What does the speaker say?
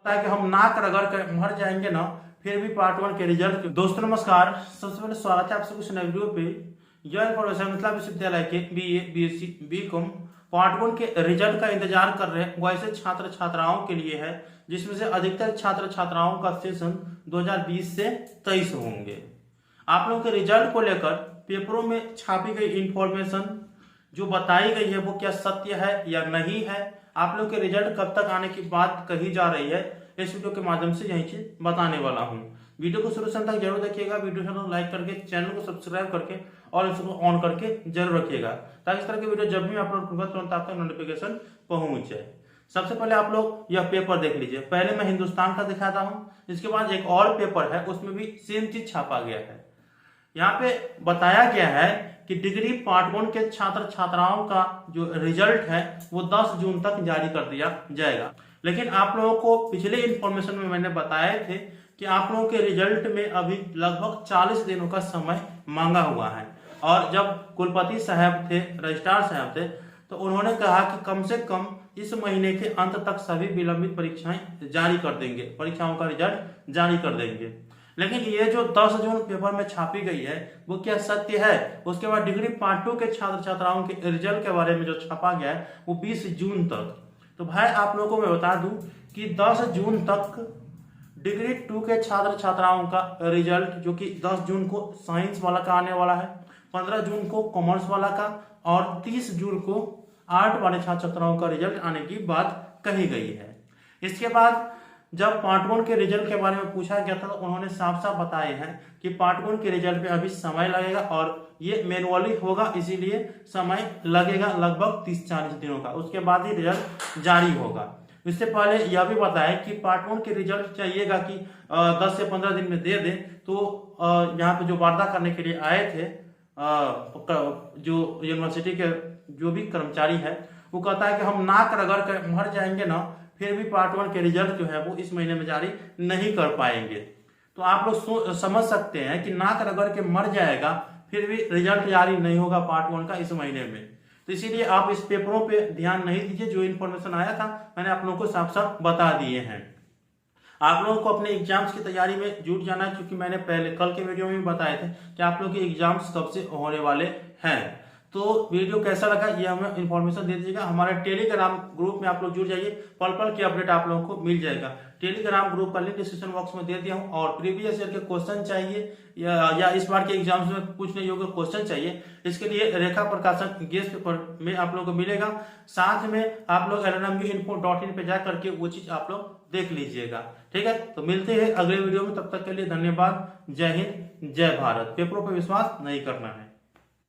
ताकि हम नाक रगड़ कर मर जाएंगे ना, फिर भी पार्ट वन के रिजल्ट। दोस्तों नमस्कार, सबसे पहले स्वागत है आप सबको इस नए वीडियो पे। यह इन्फॉर्मेशन मतलब विश्वविद्यालय के BA, BSc, BCom part one के रिजल्ट का इंतजार कर रहे हैं वैसे छात्र छात्राओं के लिए है, जिसमें से अधिकतर छात्र छात्राओं का सेशन 2020 से 23 होंगे। आप लोगों के रिजल्ट को लेकर पेपरों में छापी गई इंफॉर्मेशन जो बताई गई है वो क्या सत्य है या नहीं है, आप लोग के रिजल्ट कब तक आने की बात कही जा रही है, इस वीडियो के माध्यम से यही चीज बताने वाला हूँ। वीडियो को शुरू से अंत तक जरूर देखिएगा, वीडियो को लाइक करके चैनल को सब्सक्राइब करके और इसको ऑन करके जरूर रखिएगा, ताकि इस तरह की वीडियो जब भी अपलोड करूंगा तुरंत आप तक नोटिफिकेशन पहुंच जाए। सबसे पहले आप लोग यह पेपर देख लीजिए। पहले मैं हिंदुस्तान का दिखाता हूँ, इसके बाद एक और पेपर है उसमें भी सेम चीज छापा गया है। यहाँ पे बताया गया है कि डिग्री पार्ट वन के छात्र छात्राओं का जो रिजल्ट है वो 10 जून तक जारी कर दिया जाएगा। लेकिन आप लोगों को पिछले इंफॉर्मेशन में मैंने बताए थे कि आप लोगों के रिजल्ट में अभी लगभग 40 दिनों का समय मांगा हुआ है। और जब कुलपति साहब थे, रजिस्ट्रार साहब थे, तो उन्होंने कहा कि कम से कम इस महीने के अंत तक सभी विलंबित परीक्षाएं जारी कर देंगे, परीक्षाओं का रिजल्ट जारी कर देंगे। लेकिन ये जो 10 जून पेपर में छापी गई है वो क्या सत्य है? उसके बाद डिग्री पार्ट टू के छात्र छात्राओं के रिजल्ट के बारे में जो छापा गया है वो 20 जून तक। तो भाई आप लोगों को मैं बता दूं कि 10 जून तक डिग्री 2 के छात्र छात्राओं का रिजल्ट, जो कि 10 जून को साइंस वाला का आने वाला है, 15 जून को कॉमर्स वाला का और 30 जून को आर्ट वाले छात्र छात्राओं का रिजल्ट आने की बात कही गई है। इसके बाद जब पार्ट वन के रिजल्ट के बारे में पूछा गया था तो उन्होंने साफ साफ बताए हैं कि पार्ट वन के रिजल्ट पे अभी समय लगेगा और ये मैनुअली होगा, इसीलिए समय लगेगा लगभग 30-40 दिनों का। उसके बाद ही रिजल्ट जारी होगा। इससे पहले यह भी बताया कि पार्ट वन के रिजल्ट चाहिएगा कि 10 से 15 दिन में दे दें। तो यहाँ पे जो वार्ता करने के लिए आए थे जो यूनिवर्सिटी के जो भी कर्मचारी है, वो कहता है कि हम नाक रगड़ कर मर जाएंगे ना, फिर भी पार्ट वन के रिजल्ट जो है वो इस महीने में जारी नहीं कर पाएंगे। तो आप लोग समझ सकते हैं कि नाक रगड़ के मर जाएगा फिर भी रिजल्ट जारी नहीं होगा पार्ट वन का इस महीने में। तो इसीलिए आप इस पेपरों पे ध्यान नहीं दीजिए। जो इन्फॉर्मेशन आया था मैंने आप लोगों को साफ साफ बता दिए हैं। आप लोगों को अपने एग्जाम्स की तैयारी में जुट जाना है, क्योंकि मैंने पहले कल के वीडियो में भी बताए थे कि आप लोग के एग्जाम्स कब से होने वाले हैं। तो वीडियो कैसा लगा ये हमें इन्फॉर्मेशन दे दीजिएगा। हमारे टेलीग्राम ग्रुप में आप लोग जुड़ जाइए, पल पल की अपडेट आप लोगों को मिल जाएगा। टेलीग्राम ग्रुप का लिंक डिस्क्रिप्शन बॉक्स में दे दिया हूँ। और प्रीवियस ईयर के क्वेश्चन चाहिए या इस बार के एग्जाम्स में पूछने योग्य क्वेश्चन चाहिए, इसके लिए रेखा प्रकाशन गेस्ट पेपर में आप लोगों को मिलेगा। साथ में आप लोग lnmu.info.in पे जा करके वो चीज आप लोग देख लीजिएगा। ठीक है, तो मिलते हैं अगले वीडियो में। तब तक के लिए धन्यवाद। जय हिंद, जय भारत। पेपरों पर विश्वास नहीं करना है।